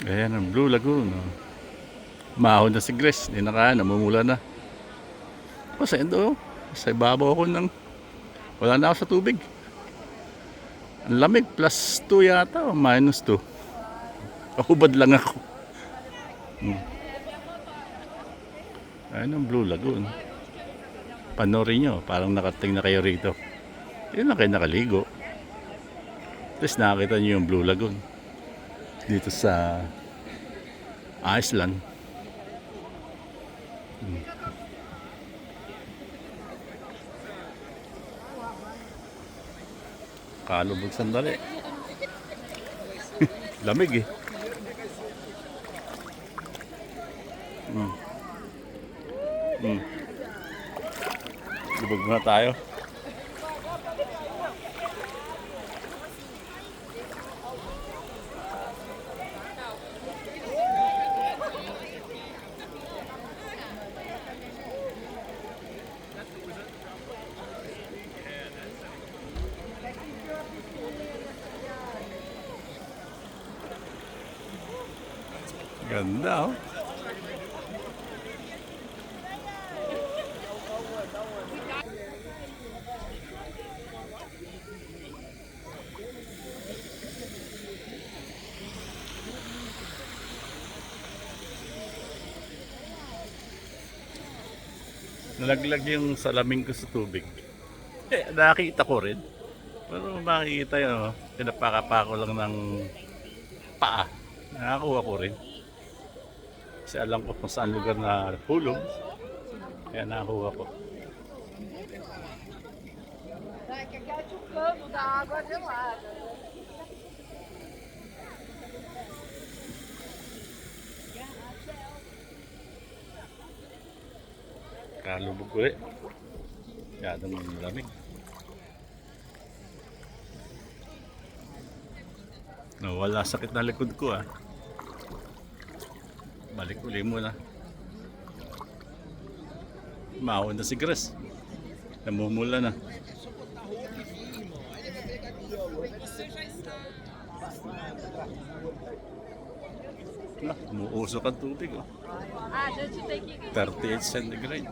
Ayan ang Blue Lagoon. Oh. Mahon na si Grace. Hindi na kaya, namumula na. O sa endo, sa ibabaw ako ng... Wala na ako sa tubig. Ang lamig, +2 yata o -2. Kahubad lang ako. Ayan ang Blue Lagoon. Panoorin nyo, parang nakating na kayo rito. Yun lang kayo nakaligo. Tapos nakakita nyo yung Blue Lagoon. Dito sa Iceland. Kalubog sandali. Lamig eh. Lubog muna tayo. Ganda oh. Nalaglag yung salamin ko sa tubig. Nakita ko rin. Pero makikita yun, pinapakapa ko lang ng paa. Nakakuha ko rin. Kasi alam ko kung saan lugar na hulog. Kaya nakakuha ko. Carregar o cano da água gelada. Kalubog ulit. Masyadong malamig. Wala sakit na likod ko ah. Balik uli muna. Mahon na si Grace. Namumula na. Umuusok ang tubig oh. 38 centigrade.